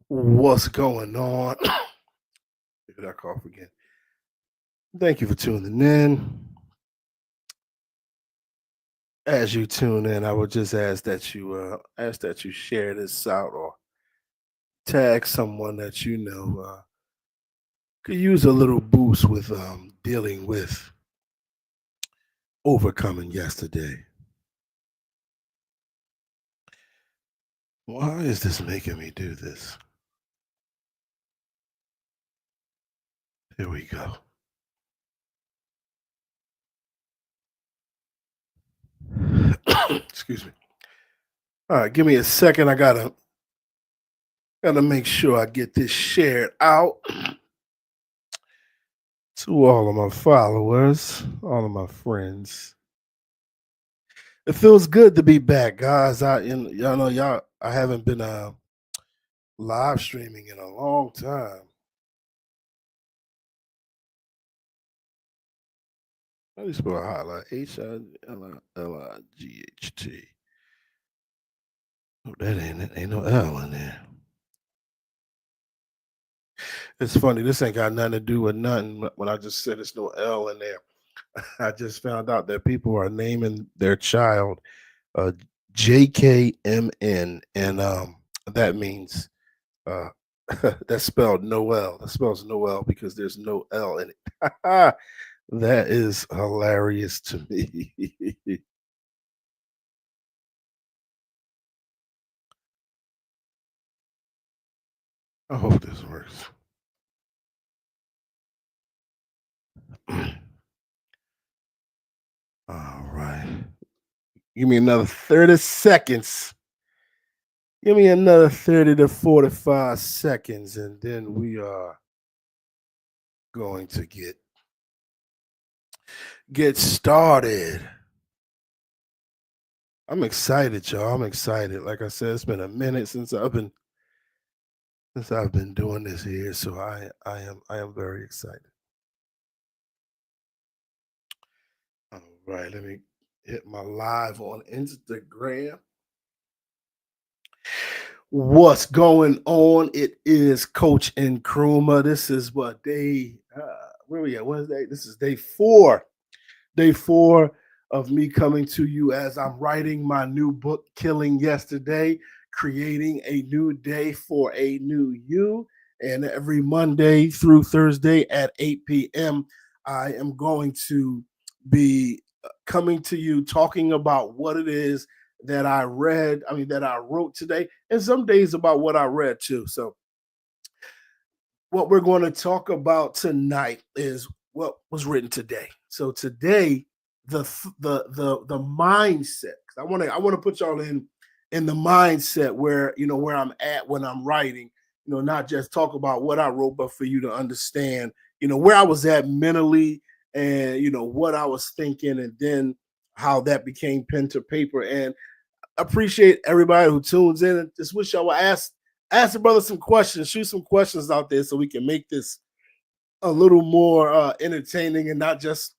What's going on? Look at that cough again. Thank you for tuning in. As you tune in, I would just ask that you share this out or tag someone that you know could use a little boost with dealing with overcoming yesterday. Why is this making me do this? Here we go. Excuse me. All right, give me a second. I gotta make sure I get this shared out to all of my followers, all of my friends. It feels good to be back, guys. Y'all know I haven't been live streaming in a long time. How do you spell highlight? Highlight. Oh, that ain't it. Ain't no L in there. It's funny. This ain't got nothing to do with nothing. When I just said there's no L in there, I just found out that people are naming their child uh, JKMN, and that means Uh, that's spelled Noel. That spells Noel because there's no L in it. That is hilarious to me. I hope this works. All right. Give me another 30 seconds. Give me another 30 to 45 seconds, and then we are going to get started. I'm excited, y'all. I'm excited. Like I said, it's been a minute since I've been doing this here, so I am very excited. All right, let me hit my live on Instagram. What's going on? It is Coach Nkrumah. This is what day? Where we at? Wednesday. This is day four. Day four of me coming to you as I'm writing my new book, Killing Yesterday, creating a new day for a new you. And every Monday through Thursday at 8 p.m., I am going to be coming to you talking about what it is that I read, that I wrote today, and some days about what I read too. So, what we're going to talk about tonight is what was written today. So today, the mindset. I want to put y'all in the mindset where where I'm at when I'm writing. Not just talk about what I wrote, but for you to understand where I was at mentally, and what I was thinking, and then how that became pen to paper. And appreciate everybody who tunes in, and just wish y'all would ask the brother some questions, shoot some questions out there so we can make this a little more entertaining and not just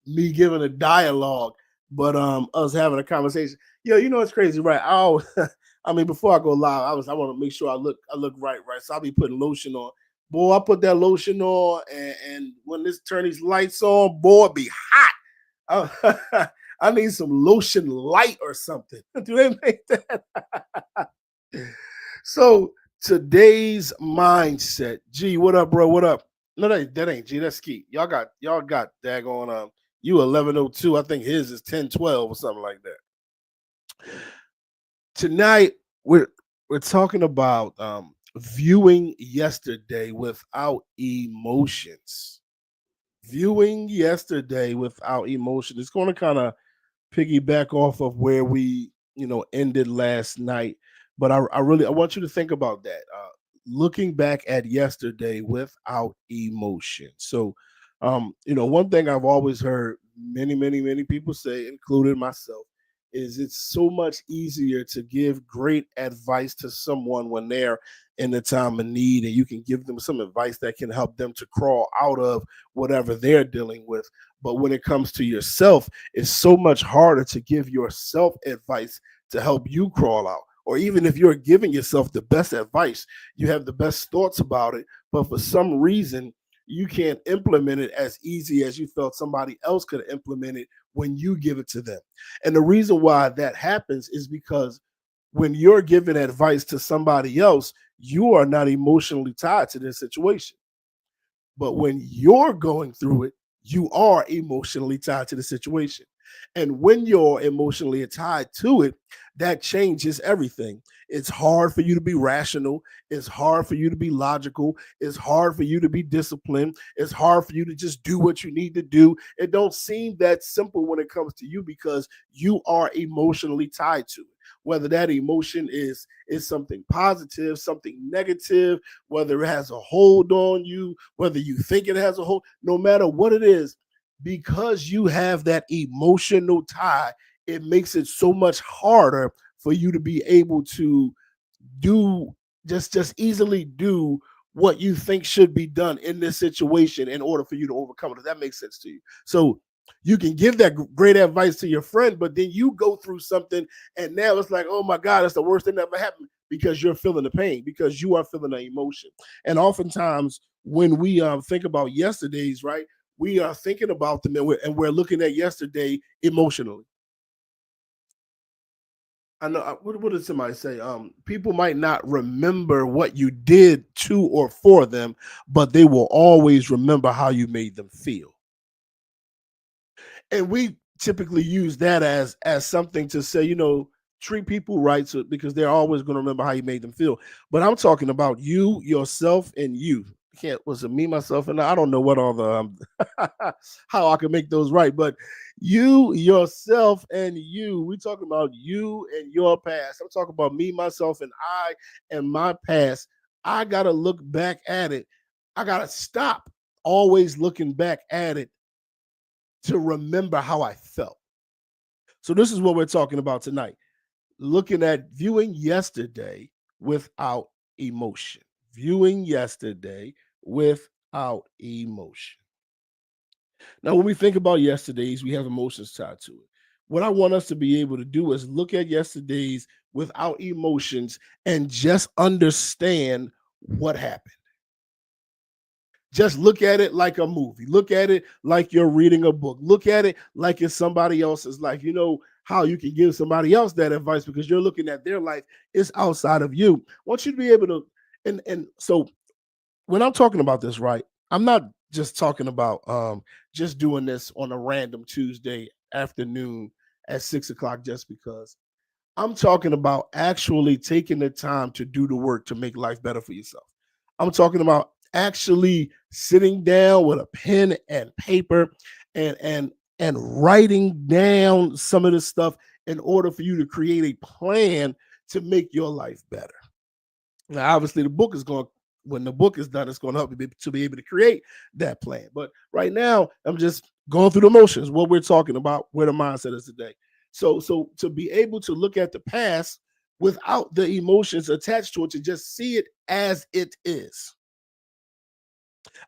me giving a dialogue, but us having a conversation. Yo, it's crazy, right? Before I go live, I want to make sure I look right. So I'll be putting lotion on. Boy, I put that lotion on, and when this turn these lights on, boy, it be hot. I need some lotion light or something. Do they make that? So today's mindset. G, what up, bro? What up? No, that ain't G. That's Skeet. Y'all got daggone you 11:02. I think his is 10:12 or something like that. Tonight we're talking about viewing yesterday without emotions. Viewing yesterday without emotion. It's going to kind of piggyback off of where we ended last night, but I want you to think about that, looking back at yesterday without emotion. So one thing I've always heard many people say, including myself, is it's so much easier to give great advice to someone when they're in the time of need, and you can give them some advice that can help them to crawl out of whatever they're dealing with. But when it comes to yourself, it's so much harder to give yourself advice to help you crawl out. or even if you're giving yourself the best advice, you have the best thoughts about it, but for some reason you can't implement it as easy as you felt somebody else could implement it when you give it to them. And the reason why that happens is because when you're giving advice to somebody else, you are not emotionally tied to this situation. But when you're going through it, you are emotionally tied to the situation. And when you're emotionally tied to it, that changes everything. It's hard for you to be rational. It's hard for you to be logical. It's hard for you to be disciplined. It's hard for you to just do what you need to do. It don't seem that simple when it comes to you because you are emotionally tied to it. Whether that emotion is something positive, something negative, whether it has a hold on you, whether you think it has a hold, no matter what it is, because you have that emotional tie, it makes it so much harder for you to be able to do just easily do what you think should be done in this situation in order for you to overcome it. If that makes sense to you. So you can give that great advice to your friend, but then you go through something and now it's like, oh my God, that's the worst thing that ever happened because you're feeling the pain, because you are feeling the emotion. And oftentimes when we think about yesterdays, right, we are thinking about them and we're looking at yesterday emotionally. I know. What did somebody say? People might not remember what you did to or for them, but they will always remember how you made them feel. And we typically use that as something to say, treat people right, so because they're always going to remember how you made them feel. But I'm talking about you, yourself, and you. Can't was it me, myself, and I don't know what all the how I can make those right, but you, yourself, and you. We talking about you and your past. I'm talking about me, myself, and I and my past. I gotta look back at it. I gotta stop always looking back at it to remember how I felt. So this is what we're talking about tonight. Looking at viewing yesterday without emotion. Viewing yesterday without emotion. Now, when we think about yesterdays, we have emotions tied to it. What I want us to be able to do is look at yesterdays without emotions and just understand what happened. Just look at it like a movie. Look at it like you're reading a book. Look at it like it's somebody else's life. You know how you can give somebody else that advice because you're looking at their life. It's outside of you. I want you to be able to, and so when I'm talking about this, right, I'm not just talking about just doing this on a random Tuesday afternoon at 6 o'clock just because. I'm talking about actually taking the time to do the work to make life better for yourself. I'm talking about actually sitting down with a pen and paper and and writing down some of this stuff in order for you to create a plan to make your life better. Now, obviously, the book is going when the book is done, it's going to help you to be able to create that plan. But right now, I'm just going through the motions, what we're talking about, where the mindset is today. So to be able to look at the past without the emotions attached to it, to just see it as it is.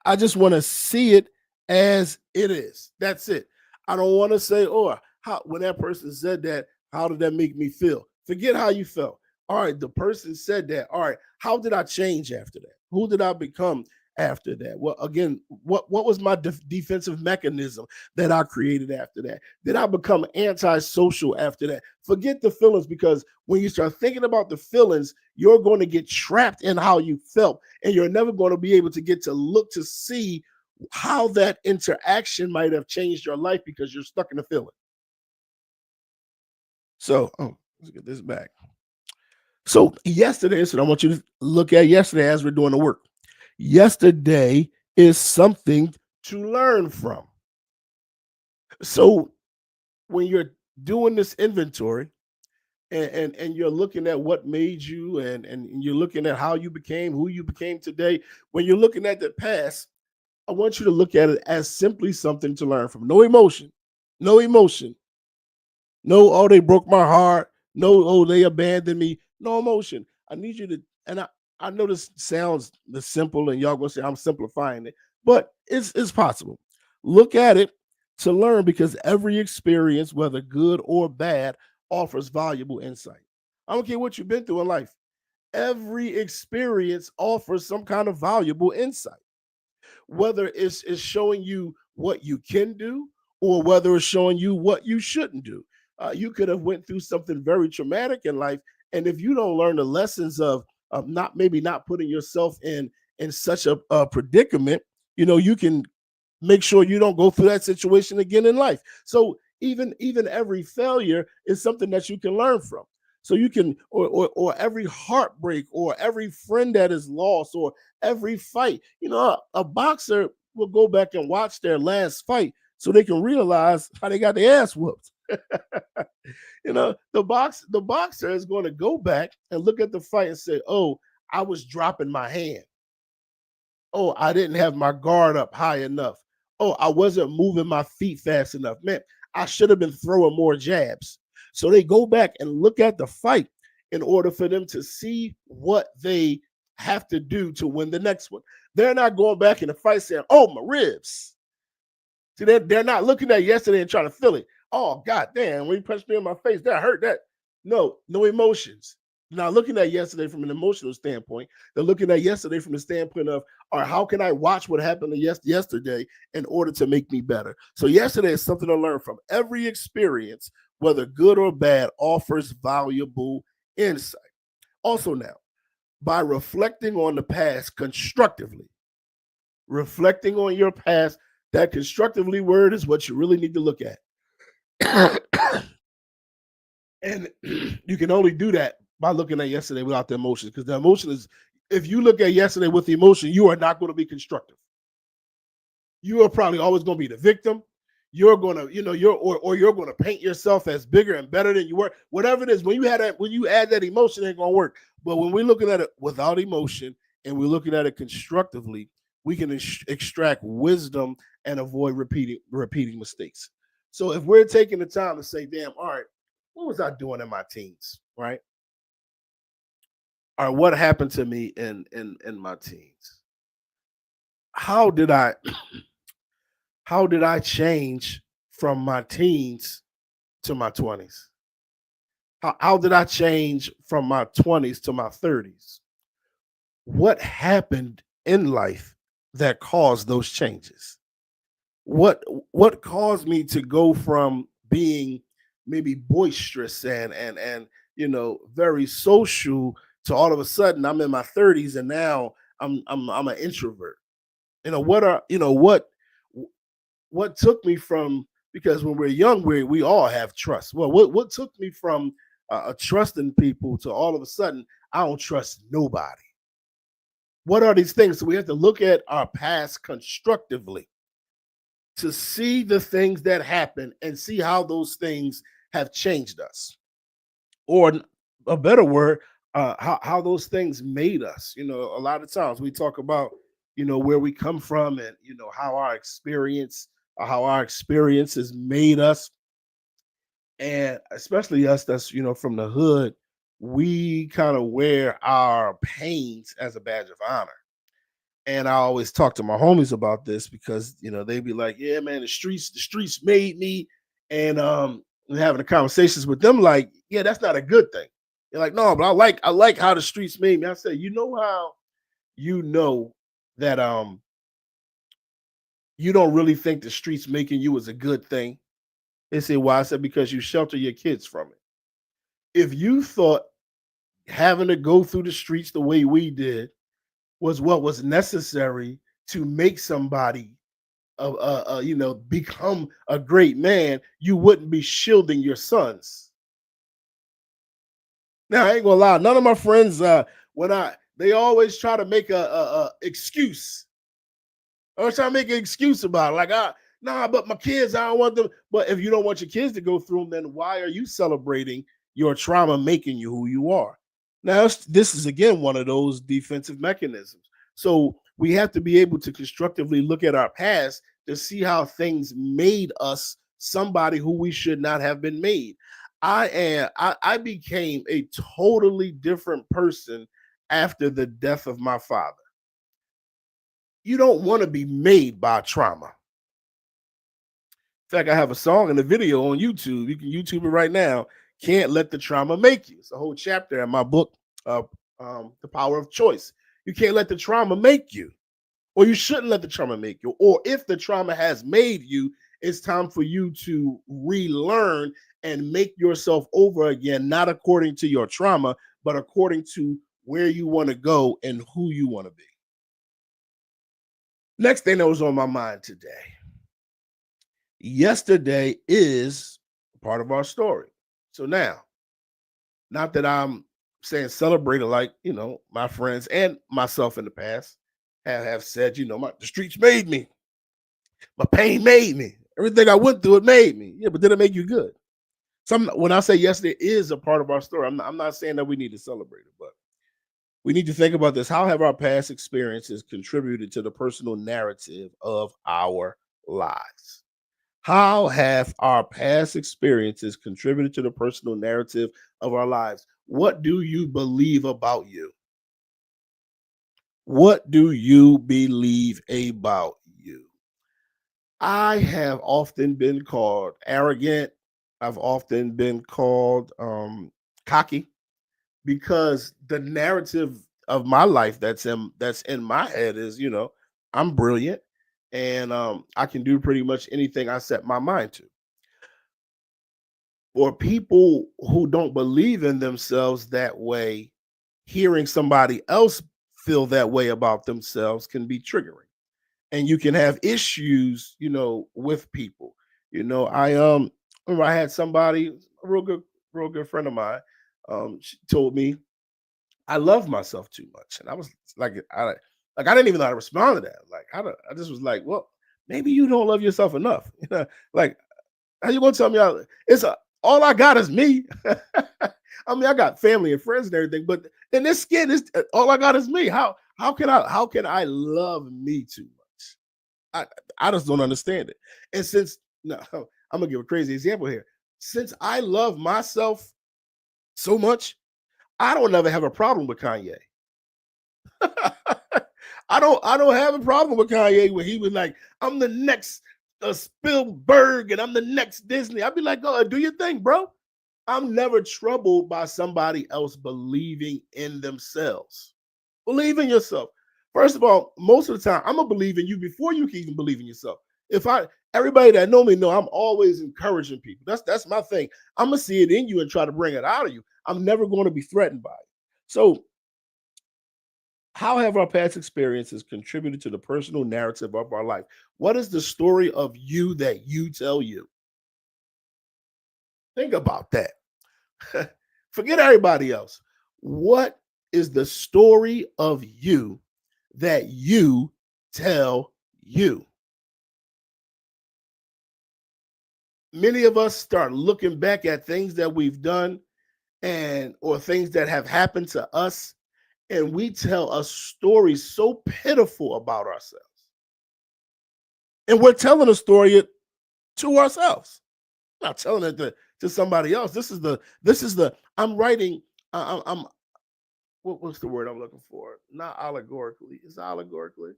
I just want to see it as it is. That's it. I don't want to say, oh, how when that person said that, how did that make me feel? Forget how you felt. All right, the person said that. All right, how did I change after that? Who did I become after that? Well, again, what was my defensive mechanism that I created after that? Did I become antisocial after that? Forget the feelings because when you start thinking about the feelings, you're going to get trapped in how you felt, and you're never going to be able to get to look to see how that interaction might have changed your life because you're stuck in the feeling. So, let's get this back. So yesterday, so I want you to look at yesterday as we're doing the work. Yesterday is something to learn from. So when you're doing this inventory and you're looking at what made you and you're looking at how you became who you became today, when you're looking at the past, I want you to look at it as simply something to learn from. No emotion, no emotion, no, oh, they broke my heart. No, oh, they abandoned me. No emotion. I need you to, and I know this sounds the simple, and y'all gonna say I'm simplifying it, but it's possible. Look at it to learn because every experience, whether good or bad, offers valuable insight. I don't care what you've been through in life. Every experience offers some kind of valuable insight, whether it's showing you what you can do or whether it's showing you what you shouldn't do. You could have went through something very traumatic in life, and if you don't learn the lessons of not maybe not putting yourself in such a predicament, you can make sure you don't go through that situation again in life. So even every failure is something that you can learn from. So you can, or every heartbreak, or every friend that is lost, or every fight. A boxer will go back and watch their last fight so they can realize how they got their ass whooped. The boxer is going to go back and look at the fight and say, "Oh, I was dropping my hand. Oh, I didn't have my guard up high enough. Oh, I wasn't moving my feet fast enough. Man, I should have been throwing more jabs." So they go back and look at the fight in order for them to see what they have to do to win the next one. They're not going back in the fight saying, "Oh, my ribs." See, they're not looking at yesterday and trying to feel it. "Oh, god damn, when you punched me in my face, that hurt that." No emotions. Now looking at yesterday from an emotional standpoint, they're looking at yesterday from the standpoint of, all right, how can I watch what happened to yesterday in order to make me better? So yesterday is something to learn from. Every experience, whether good or bad, offers valuable insight. Also now, by reflecting on the past constructively, reflecting on your past, that constructively word is what you really need to look at. And you can only do that by looking at yesterday without the emotions, because the emotion is, if you look at yesterday with the emotion, you are not going to be constructive. You are probably always going to be the victim. You're going to, or you're going to paint yourself as bigger and better than you were. Whatever it is, when you add that emotion, it ain't going to work. But when we're looking at it without emotion and we're looking at it constructively, we can extract wisdom and avoid repeating mistakes. So if we're taking the time to say, damn, all right, what was I doing in my teens, right? Or what happened to me in my teens? How did I how did I change from my teens to my 20s? How did I change from my 20s to my 30s? What happened in life that caused those changes? What what caused me to go from being maybe boisterous and very social to all of a sudden I'm in my 30s and now I'm an introvert. What took me from, because when we're young we all have trust. Well, what took me from trusting people to all of a sudden I don't trust nobody? What are these things? So we have to look at our past constructively to see the things that happen and see how those things have changed us, or a better word, how those things made us. A lot of times we talk about where we come from, and how our experiences made us, and especially us that's from the hood. We kind of wear our pains as a badge of honor. And I always talk to my homies about this because they be like, "Yeah, man, the streets made me," and having the conversations with them like, "Yeah, that's not a good thing." They're like, "No, but I like how the streets made me." I say, "You know how you know that you don't really think the streets making you is a good thing?" They say, "Why?" I said, "Because you shelter your kids from it. If you thought having to go through the streets the way we did was what was necessary to make somebody become a great man, you wouldn't be shielding your sons." Now, I ain't gonna lie, none of my friends, when they always try to make a excuse. Or try to make an excuse about it. Like, nah, but my kids, I don't want them. But if you don't want your kids to go through them, then why are you celebrating your trauma making you who you are? Now, this is again one of those defensive mechanisms. So we have to be able to constructively look at our past to see how things made us somebody who we should not have been made. I became a totally different person after the death of my father. You don't want to be made by trauma. In fact, I have a song and a video on YouTube. You can YouTube it right now. can't let the trauma make you. It's a whole chapter in my book, uh, The Power of Choice. You can't let the trauma make you, or you shouldn't let the trauma make you. Or if the trauma has made you, it's time for you to relearn and make yourself over again, not according to your trauma, but according to where you want to go and who you want to be. Next thing that was on my mind today. Yesterday is part of our story. So now, not that I'm saying celebrate it, like, my friends and myself in the past have said, the streets made me, my pain made me, everything I went through, it made me. Yeah, but did it make you good? When I say yesterday is a part of our story, I'm not saying that we need to celebrate it, but we need to think about this. How have our past experiences contributed to the personal narrative of our lives? How have our past experiences contributed to the personal narrative of our lives? What do you believe about you? What do you believe about you? I have often been called arrogant. I've often been called cocky because the narrative of my life that's in my head is, I'm brilliant and I can do pretty much anything I set my mind to. Or people who don't believe in themselves that way, hearing somebody else feel that way about themselves can be triggering. And you can have issues, with people. I remember I had somebody, a real good friend of mine, she told me I love myself too much. And I was like, I didn't even know how to respond to that. Like, I just was like, well, maybe you don't love yourself enough. Like, how you gonna tell me all I got is me? I mean, I got family and friends and everything, but in this skin is all I got is me. How can I love me too much? I just don't understand it. And since no, I'm gonna give a crazy example here. Since I love myself so much, I don't ever have a problem with Kanye. I don't have a problem with Kanye when he was like, I'm the next Spielberg and I'm the next Disney. I'd be like, go do your thing, bro. I'm never troubled by somebody else believing in themselves. Believe in yourself. First of all, most of the time, I'm gonna believe in you before you can even believe in yourself. If I Everybody that know me know I'm always encouraging people. That's my thing. I'm gonna see it in you and try to bring it out of you. I'm never going to be threatened by it. So how have our past experiences contributed to the personal narrative of our life? What is the story of you that you tell you? Think about that. Forget everybody else. What is the story of you that you tell you? Many of us start looking back at things that we've done and or things that have happened to us, and we tell a story so pitiful about ourselves. And we're telling a story to ourselves, not telling it to somebody else. This is the I'm writing. I'm what's the word I'm looking for? Not allegorically. Is it allegorically?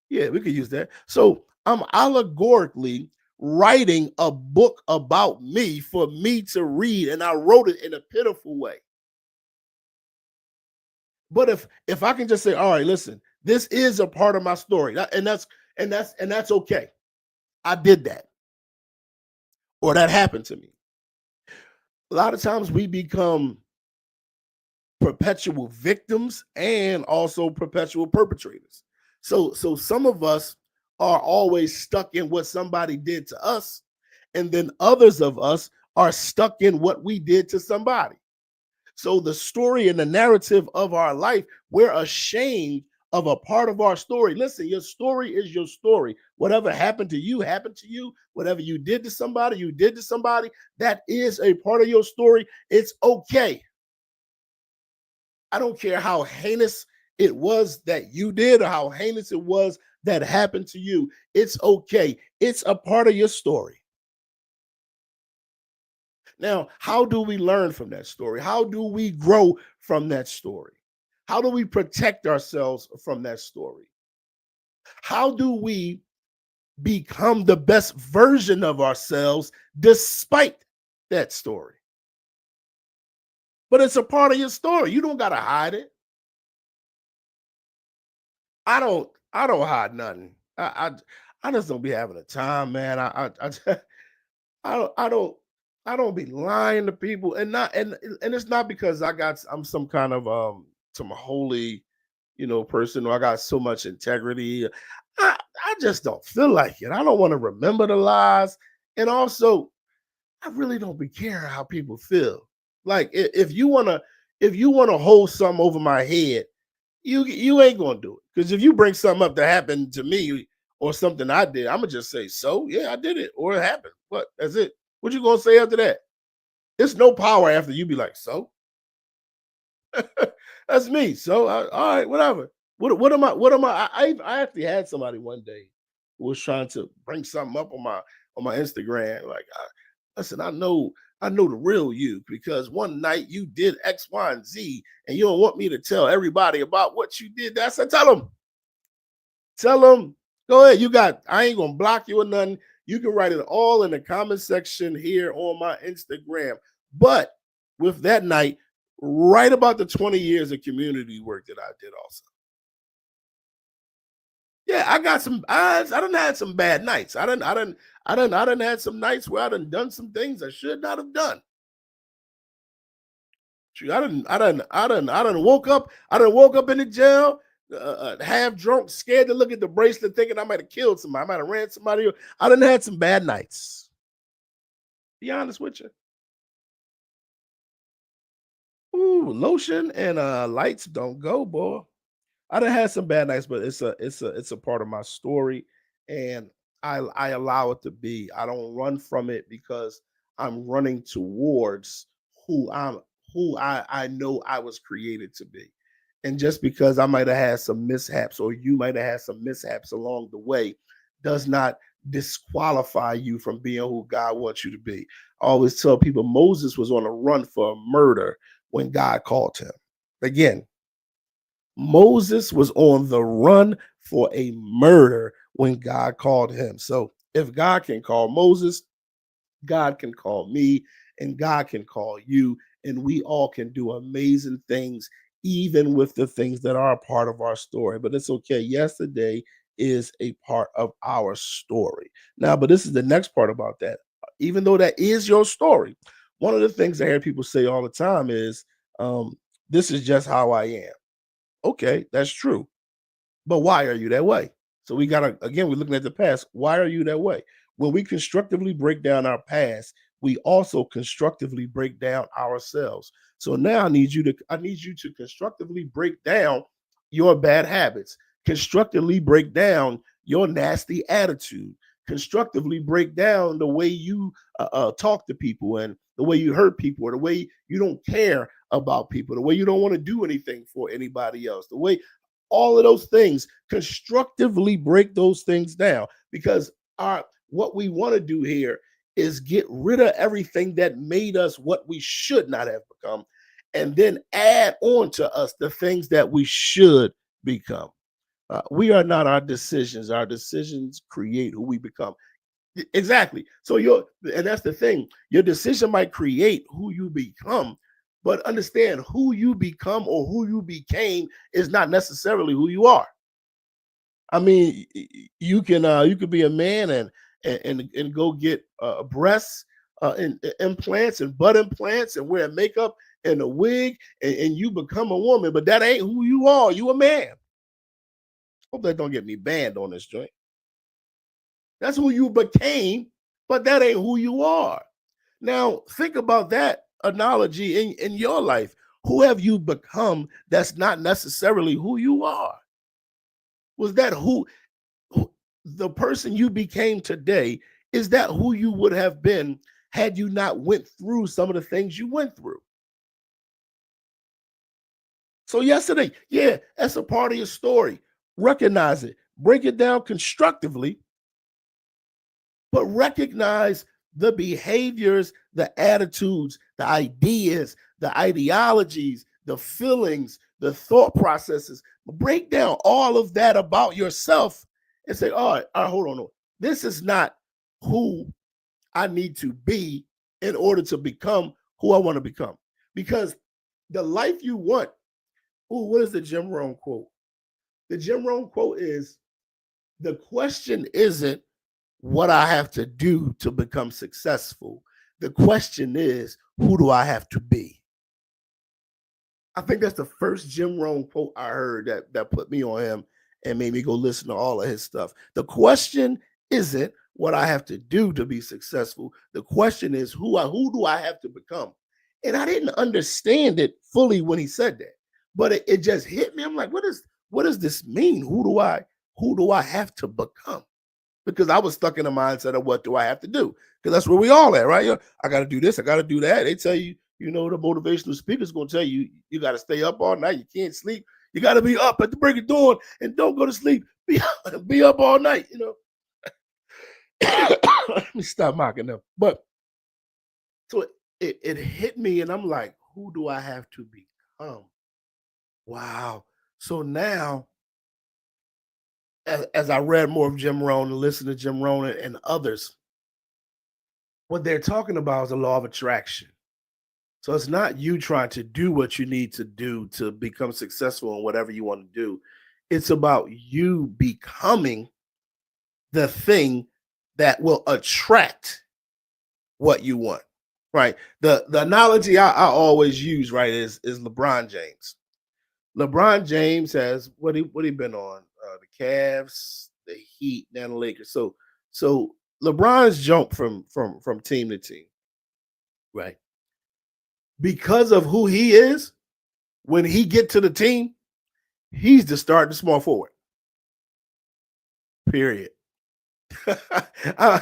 Yeah, we could use that. So I'm allegorically writing a book about me for me to read, and I wrote it in a pitiful way. But if I can just say, all right, listen, this is a part of my story, and that's okay. I did that, or that happened to me. A lot of times we become perpetual victims and also perpetual perpetrators. So some of us are always stuck in what somebody did to us, and then others of us are stuck in what we did to somebody. So the story and the narrative of our life, we're ashamed of a part of our story. Listen, your story is your story. Whatever happened to you happened to you. Whatever you did to somebody, you did to somebody. That is a part of your story. It's okay. I don't care how heinous it was that you did or how heinous it was that happened to you. It's okay. It's a part of your story. Now, how do we learn from that story? How do we grow from that story? How do we protect ourselves from that story? How do we become the best version of ourselves despite that story? but it's a part of your story. You don't gotta hide it. I don't hide nothing. I just don't be having a time, man. I don't I don't I don't be lying to people, and not and it's not because I'm some kind of some holy, person, or I got so much integrity. I just don't feel like it. I don't want to remember the lies. And also, I really don't be caring how people feel. Like, if you wanna hold something over my head, you ain't gonna do it. Because if you bring something up that happened to me or something I did, I'm gonna just say, so yeah, I did it, or it happened. What? That's it. What you gonna say after that? It's no power after you be like, so that's me. So all right, whatever. What am I? What am I actually had somebody one day who was trying to bring something up on my Instagram. Like, listen, I know the real you, because one night you did X, Y, and Z, and you don't want me to tell everybody about what you did. I said, tell them, go ahead. I ain't gonna block you or nothing. You can write it all in the comment section here on my Instagram. But with that night, right about the 20 years of community work that I did also. Yeah, I got some I done had some bad nights. I done had some nights where I done some things I should not have done. Shoot, I done woke up in the jail, half drunk, scared to look at the bracelet, thinking I might have killed somebody, I might have ran somebody. I done had some bad nights. Be honest with you. Ooh, lotion and lights don't go, boy. I done had some bad nights, but it's a part of my story, and I allow it to be. I don't run from it because I'm running towards who I'm who I know I was created to be. And just because I might have had some mishaps, or you might have had some mishaps along the way, does not disqualify you from being who God wants you to be. I always tell people Moses was on a run for murder when God called him. Again, Moses was on the run for a murder when God called him. So if God can call Moses, God can call me, and God can call you, and we all can do amazing things, even with the things that are a part of our story. But it's okay. Yesterday is a part of our story. Now, but this is the next part about that. Even though that is your story, one of the things I hear people say all the time is, this is just how I am. Okay, that's true. But why are you that way? So we gotta, again, we're looking at the past. Why are you that way? When we constructively break down our past, we also constructively break down ourselves. So now I need you to constructively break down your bad habits, constructively break down your nasty attitude, constructively break down the way you talk to people, and the way you hurt people, or the way you don't care about people, the way you don't want to do anything for anybody else, the way, all of those things, constructively break those things down, because our what we want to do here is get rid of everything that made us what we should not have become, and then add on to us the things that we should become. We are not our decisions create who we become. Exactly. So and that's the thing. Your decision might create who you become, but understand, who you become or who you became is not necessarily who you are. I mean, you could be a man and go get breasts, implants and butt implants, and wear makeup and a wig, and you become a woman, but that ain't who you are. You a man. Hope that don't get me banned on this joint. That's who you became, but that ain't who you are. Now, think about that analogy in your life. Who have you become that's not necessarily who you are? Was that who the person you became today? Is that who you would have been had you not went through some of the things you went through? So yesterday, yeah, that's a part of your story. Recognize it, break it down constructively, but recognize the behaviors, the attitudes, the ideas, the ideologies, the feelings, the thought processes. Break down all of that about yourself and say, all right, hold on. This is not who I need to be in order to become who I want to become. Because The life you want. Ooh, what is the Jim Rohn quote? The Jim Rohn quote is, the question isn't what I have to do to become successful. The question is, who do I have to be? I think that's the first Jim Rohn quote I heard that put me on him and made me go listen to all of his stuff. The question isn't what I have to do to be successful. The question is who do I have to become? And I didn't understand it fully when he said that, but it just hit me. I'm like, what does this mean? Who do I have to become? Because I was stuck in the mindset of what do I have to do? Because that's where we all at, right? I got to do this, I got to do that. They tell you, the motivational speaker's going to tell you, you got to stay up all night. You can't sleep. You got to be up at the break of dawn and don't go to sleep. Be up all night, Let me stop mocking them. But so it hit me, and I'm like, who do I have to become? Wow. So now, as I read more of Jim Rohn and listened to Jim Rohn and others, what they're talking about is the law of attraction. So it's not you trying to do what you need to do to become successful in whatever you want to do. It's about you becoming the thing that will attract what you want. Right. The analogy I always use, right, is LeBron James. LeBron James has what he been on? The Cavs, the Heat, and the Lakers. So LeBron's jumped from team to team, right? Because of who he is, when he get to the team, he's the starting small forward. Period. I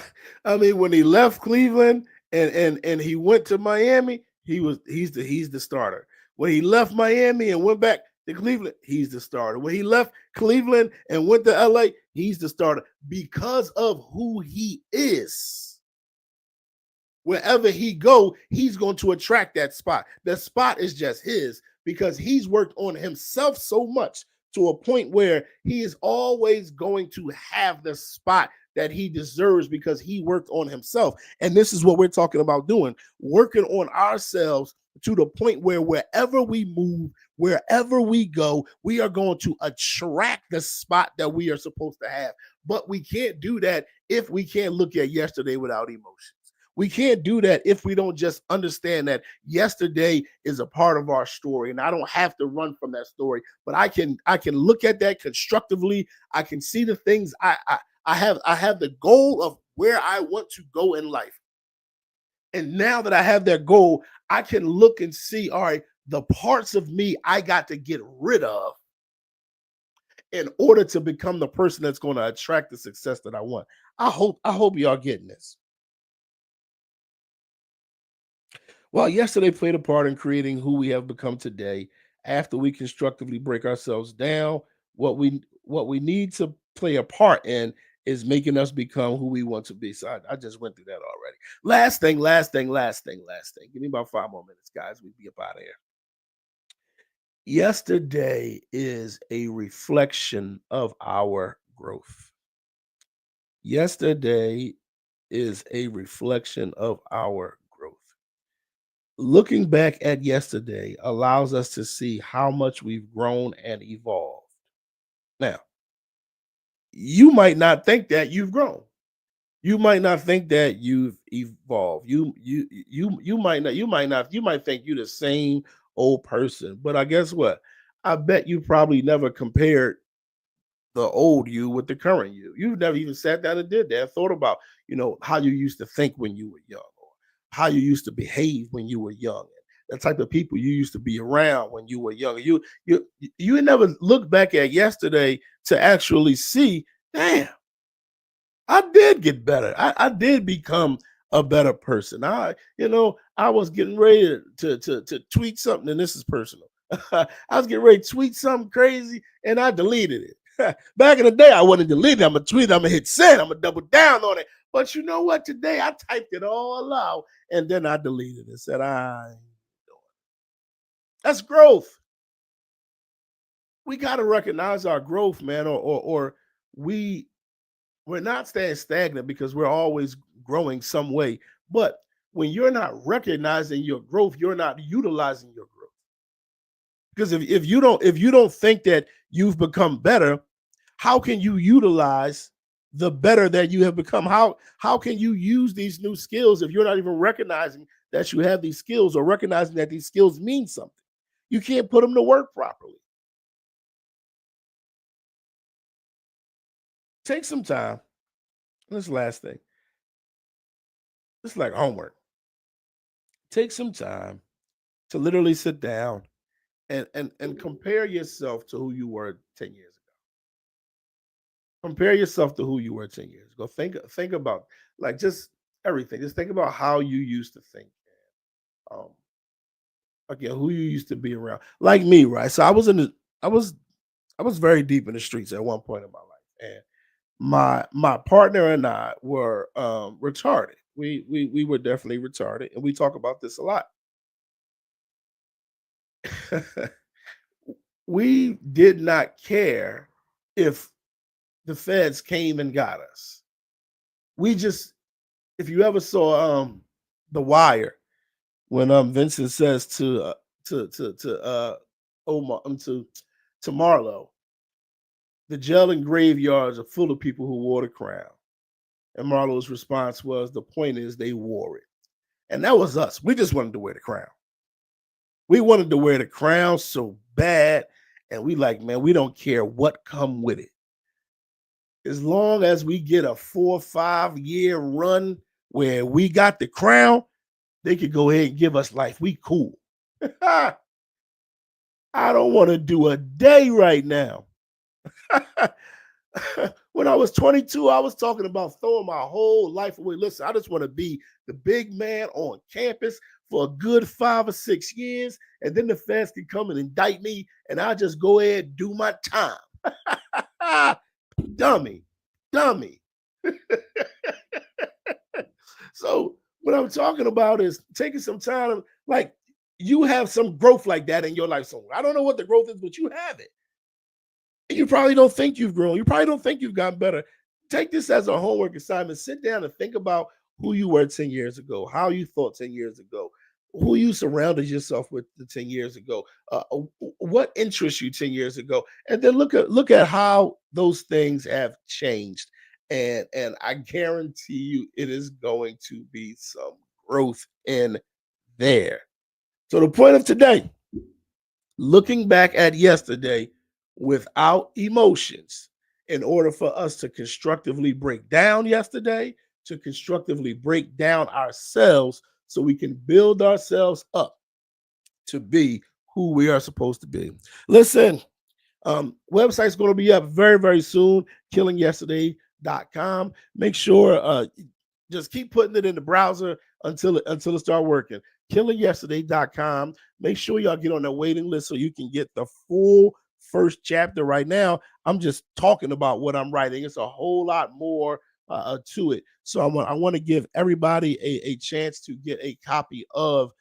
mean, when he left Cleveland and he went to Miami, he's the starter. When he left Miami and went back to Cleveland, he's the starter. When he left Cleveland and went to LA, he's the starter because of who he is. Wherever he go, he's going to attract that spot. The spot is just his because he's worked on himself so much to a point where he is always going to have the spot that he deserves because he worked on himself. And this is what we're talking about doing, working on ourselves to the point where wherever we move, wherever we go, we are going to attract the spot that we are supposed to have. But we can't do that if we can't look at yesterday without emotions. We can't do that if we don't just understand that yesterday is a part of our story, and I don't have to run from that story, but I can look at that constructively. I can see the things I have the goal of where I want to go in life. And now that I have that goal, I can look and see, all right, the parts of me I got to get rid of in order to become the person that's going to attract the success that I want. I hope y'all getting this. Well, yesterday played a part in creating who we have become today. After we constructively break ourselves down, what we need to play a part in is making us become who we want to be. So I just went through that already. Last thing. Give me about 5 more minutes, guys. We'll be up out of here. Yesterday is a reflection of our growth. Yesterday is a reflection of our growth. Looking back at yesterday allows us to see how much we've grown and evolved. Now, you might not think that you've grown. You might not think that you've evolved. You might think you're the same old person. But I guess what? I bet you probably never compared the old you with the current you. You've never even sat down and did that, thought about, how you used to think when you were young, or how you used to behave when you were young, and the type of people you used to be around when you were young. You never look back at yesterday to actually see, damn, I did get better. I did become a better person. I was getting ready to tweet something, and this is personal. I was getting ready to tweet something crazy, and I deleted it. Back in the day, I wouldn't delete it. I'm gonna tweet it. I'm gonna hit send. I'm gonna double down on it. But you know what? Today I typed it all out, and then I deleted it. Said I ain't doing it. That's growth. We got to recognize our growth, man, or we we're not staying stagnant because we're always growing some way. But when you're not recognizing your growth, you're not utilizing your growth. Because if you don't think that you've become better, how can you utilize the better that you have become? How can you use these new skills if you're not even recognizing that you have these skills or recognizing that these skills mean something? You can't put them to work properly. Take some time. This last thing. It's like homework. Take some time to literally sit down and compare yourself to who you were 10 years ago. Compare yourself to who you were 10 years ago. Think about like just everything. Just think about how you used to think. Um, again, who you used to be around. Like me, right? So I was I was very deep in the streets at one point in my life. And my partner and I were retarded. We were definitely retarded, and we talk about this a lot. We did not care if the feds came and got us. We just, if you ever saw The Wire, when Vincent says to Omar to Marlo, the jail and graveyards are full of people who wore the crown. And Marlo's response was, the point is they wore it. And that was us. We just wanted to wear the crown. We wanted to wear the crown so bad. And we like, man, we don't care what come with it. As long as we get a 4 or 5 year run where we got the crown, they could go ahead and give us life. We cool. I don't want to do a day right now. When I was 22, I was talking about throwing my whole life away. Listen, I just want to be the big man on campus for a good 5 or 6 years, and then the feds can come and indict me, and I just go ahead and do my time. Dummy, dummy. So what I'm talking about is taking some time, like you have some growth like that in your life. So I don't know what the growth is, but you have it. You probably don't think you've grown. You probably don't think you've gotten better. Take this as a homework assignment. Sit down and think about who you were 10 years ago, how you thought 10 years ago, who you surrounded yourself with 10 years ago, what interests you 10 years ago, and then look at how those things have changed. And I guarantee you it is going to be some growth in there. So the point of today, looking back at yesterday without emotions in order for us to constructively break down yesterday, to constructively break down ourselves so we can build ourselves up to be who we are supposed to be. Listen, website's going to be up very, very soon, killingyesterday.com. Make sure just keep putting it in the browser until it start working. Killingyesterday.com. Make sure y'all get on the waiting list so you can get the full first chapter. Right now, I'm just talking about what I'm writing. It's a whole lot more to it. So I want to give everybody a chance to get a copy of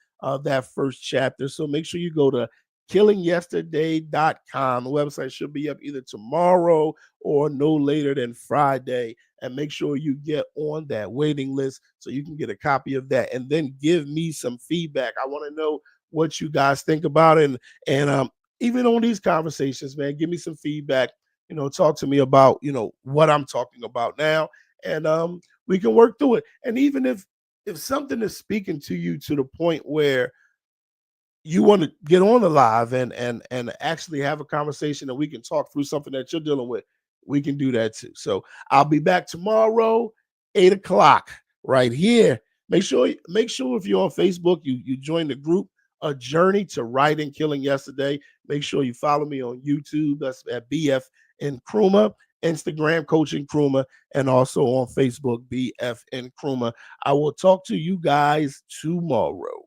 that first chapter. So make sure you go to killingyesterday.com. The website should be up either tomorrow or no later than Friday. And make sure you get on that waiting list so you can get a copy of that. And then give me some feedback. I want to know what you guys think about it. And even on these conversations, man, give me some feedback. Talk to me about, what I'm talking about now. And we can work through it. And even if something is speaking to you to the point where you want to get on the live and actually have a conversation and we can talk through something that you're dealing with, we can do that too. So I'll be back tomorrow, 8 o'clock, right here. Make sure if you're on Facebook, you join the group, A Journey to Writing Killing Yesterday. Make sure you follow me on YouTube. That's at BF Nkrumah, Instagram Coach Nkrumah, and also on Facebook, BF Nkrumah. I will talk to you guys tomorrow.